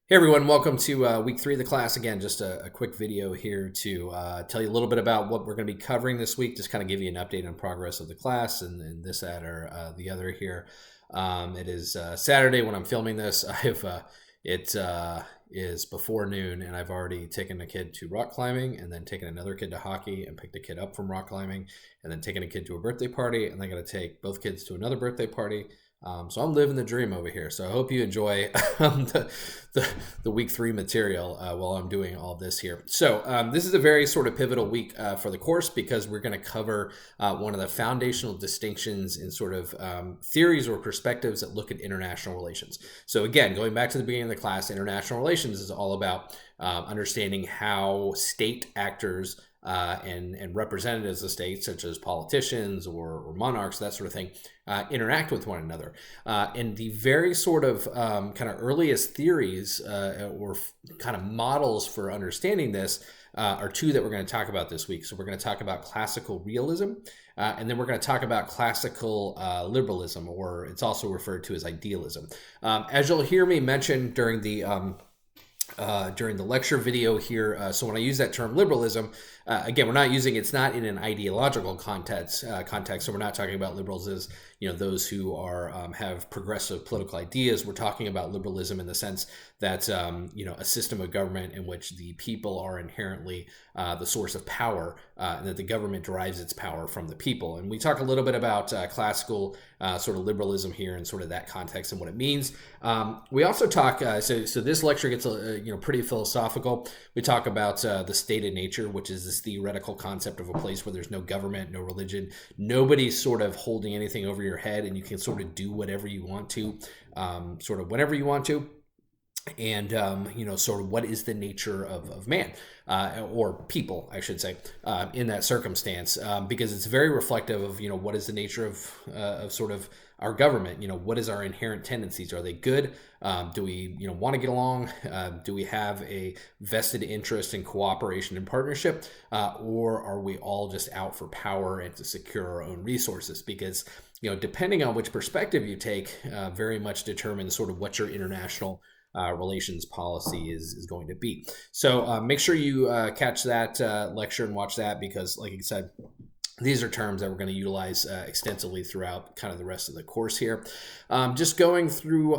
Hey everyone, welcome to week 3 of the class. Again, just a quick video here to tell you a little bit about what we're going to be covering this week, just kind of give you an update on progress of the class and this, that, or the other here. It is Saturday when I'm filming this. It is before noon and I've already taken a kid to rock climbing and then taken another kid to hockey and picked a kid up from rock climbing and then taken a kid to a birthday party and then going to take both kids to another birthday party. So I'm living the dream over here. So I hope you enjoy the week 3 material while I'm doing all this here. So this is a very sort of pivotal week for the course because we're going to cover one of the foundational distinctions in sort of theories or perspectives that look at international relations. So again, going back to the beginning of the class, international relations is all about understanding how state actors and representatives of states, such as politicians or monarchs, that sort of thing, interact with one another. And the very sort of kind of earliest theories or kind of models for understanding this are two that we're going to talk about this week. So we're going to talk about classical realism, and then we're going to talk about classical liberalism, or it's also referred to as idealism. As you'll hear me mention during the lecture video here. So when I use that term liberalism, again, we're not using it's not in an ideological context. So we're not talking about liberals as those who are have progressive political ideas. We're talking about liberalism in the sense that a system of government in which the people are inherently the source of power, and that the government derives its power from the people. And we talk a little bit about classical sort of liberalism here and sort of that context and what it means. We also talk. So this lecture gets pretty philosophical. We talk about the state of nature, which is this theoretical concept of a place where there's no government, no religion, nobody's sort of holding anything over your head, and you can sort of do whatever you want to, sort of whenever you want to. And, sort of what is the nature of man, or people, I should say, in that circumstance, because it's very reflective of, what is the nature of sort of our government. What is our inherent tendencies? Are they good? Do we, want to get along? Do we have a vested interest in cooperation and partnership? Or are we all just out for power and to secure our own resources? Because, depending on which perspective you take, very much determines sort of what your international relations policy is going to be. So make sure you catch that lecture and watch that, because like I said, these are terms that we're going to utilize extensively throughout kind of the rest of the course here. Just going through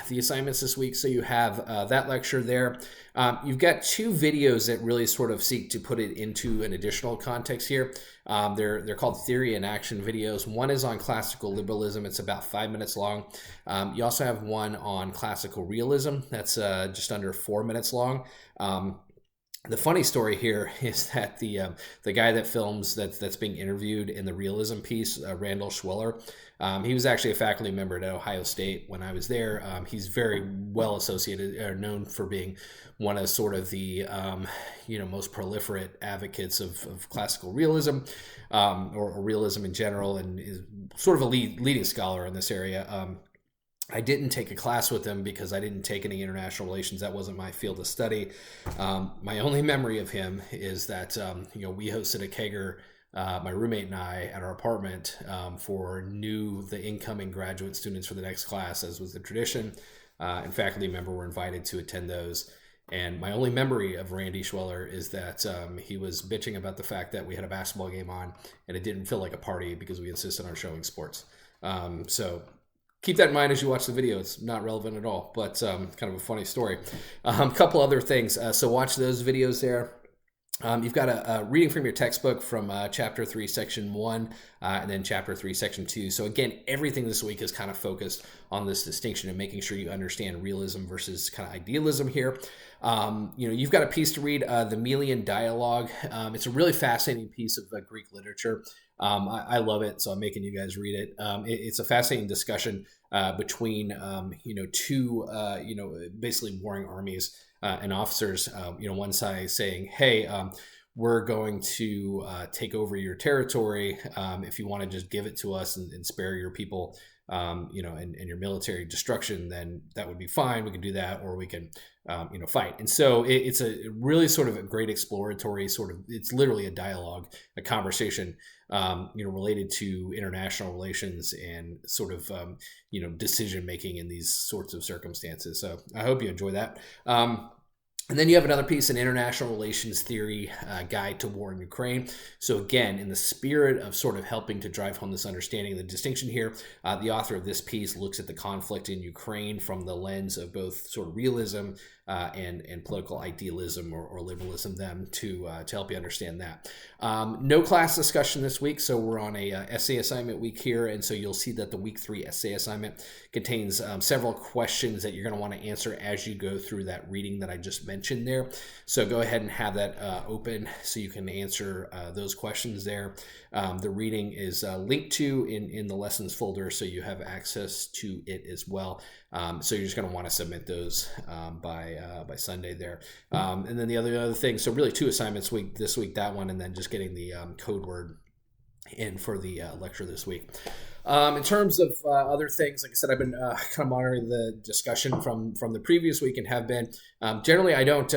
the assignments this week. So you have that lecture there. You've got 2 videos that really sort of seek to put it into an additional context here. They're called theory and action videos. One is on classical liberalism. It's about 5 minutes long. You also have one on classical realism. That's just under 4 minutes long. The funny story here is that the guy that films that's being interviewed in the realism piece, Randall Schweller, he was actually a faculty member at Ohio State when I was there. He's very well associated, or known for being one of sort of the most proliferate advocates of classical realism, or realism in general, and is sort of a leading scholar in this area. I didn't take a class with him because I didn't take any international relations. That wasn't my field of study. My only memory of him is that, we hosted a kegger, my roommate and I, at our apartment for the incoming graduate students for the next class, as was the tradition. And faculty member were invited to attend those. And my only memory of Randy Schweller is that he was bitching about the fact that we had a basketball game on and it didn't feel like a party because we insisted on showing sports. So keep that in mind as you watch the video. It's not relevant at all, but kind of a funny story. A couple other things. So watch those videos there. You've got a reading from your textbook from Chapter 3, Section 1, and then Chapter 3, Section 2. So again, everything this week is kind of focused on this distinction and making sure you understand realism versus kind of idealism here. You've got a piece to read, the Melian Dialogue. It's a really fascinating piece of Greek literature. I love it, so I'm making you guys read it. It's a fascinating discussion between, two, basically warring armies and officers. One side saying, hey, we're going to take over your territory. If you want to just give it to us and spare your people and your military destruction, then that would be fine. We can do that, or we can, fight. And so it's a really sort of a great exploratory sort of, it's literally a dialogue, a conversation, related to international relations and sort of, decision making in these sorts of circumstances. So I hope you enjoy that. And then you have another piece, an international relations theory guide to war in Ukraine. So again, in the spirit of sort of helping to drive home this understanding of the distinction here, the author of this piece looks at the conflict in Ukraine from the lens of both sort of realism and political idealism or liberalism, them to help you understand that. No class discussion this week, so we're on a essay assignment week here, and so you'll see that the week 3 essay assignment contains several questions that you're going to want to answer as you go through that reading that I just mentioned there. So go ahead and have that open so you can answer those questions there. The reading is linked to in the lessons folder, so you have access to it as well. So you're just going to want to submit those by Sunday there. And then the other thing, so really 2 assignments this week, that one, and then just getting the code word in for the lecture this week. In terms of other things, like I said, I've been kind of monitoring the discussion from the previous week and have been. Generally, I don't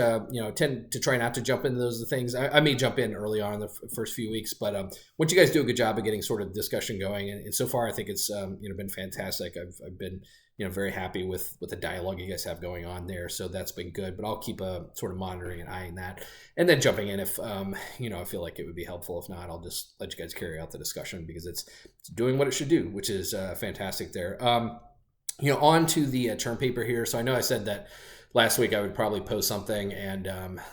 tend to try not to jump into those things. I may jump in early on in the first few weeks, but once you guys do a good job of getting sort of discussion going, and so far I think it's been fantastic. I've been very happy with the dialogue you guys have going on there, so that's been good. But I'll keep a sort of monitoring an eye on that, and then jumping in if I feel like it would be helpful. If not, I'll just let you guys carry out the discussion because it's doing what it should do, which is fantastic there. On to the term paper here. So I know I said that last week I would probably post something, and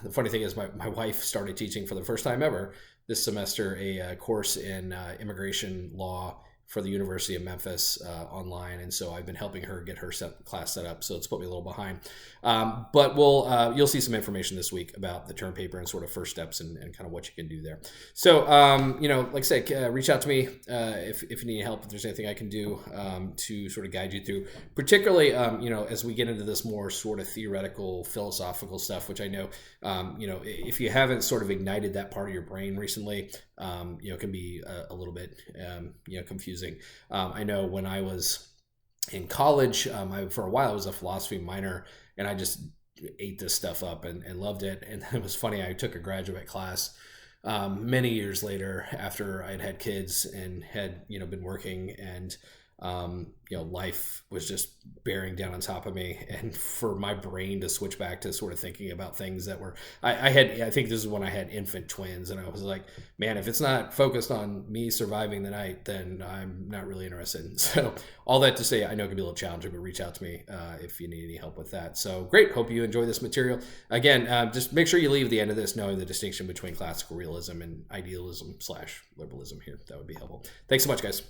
the funny thing is my wife started teaching for the first time ever this semester a course in immigration law for the University of Memphis online, and so I've been helping her get her class set up. So it's put me a little behind, but you'll see some information this week about the term paper and sort of first steps and kind of what you can do there. So like I said, reach out to me if you need help. If there's anything I can do to sort of guide you through, particularly as we get into this more sort of theoretical, philosophical stuff, which I know if you haven't sort of ignited that part of your brain recently, can be a little bit confusing. I know when I was in college, for a while I was a philosophy minor, and I just ate this stuff up and loved it. And it was funny, I took a graduate class many years later after I'd had kids and had been working, and life was just bearing down on top of me, and for my brain to switch back to sort of thinking about things that were, I think this is when I had infant twins, and I was like, man, if it's not focused on me surviving the night, then I'm not really interested. So all that to say, I know it can be a little challenging, but reach out to me if you need any help with that. So great. Hope you enjoy this material. Again, just make sure you leave the end of this knowing the distinction between classical realism and idealism / liberalism here. That would be helpful. Thanks so much, guys.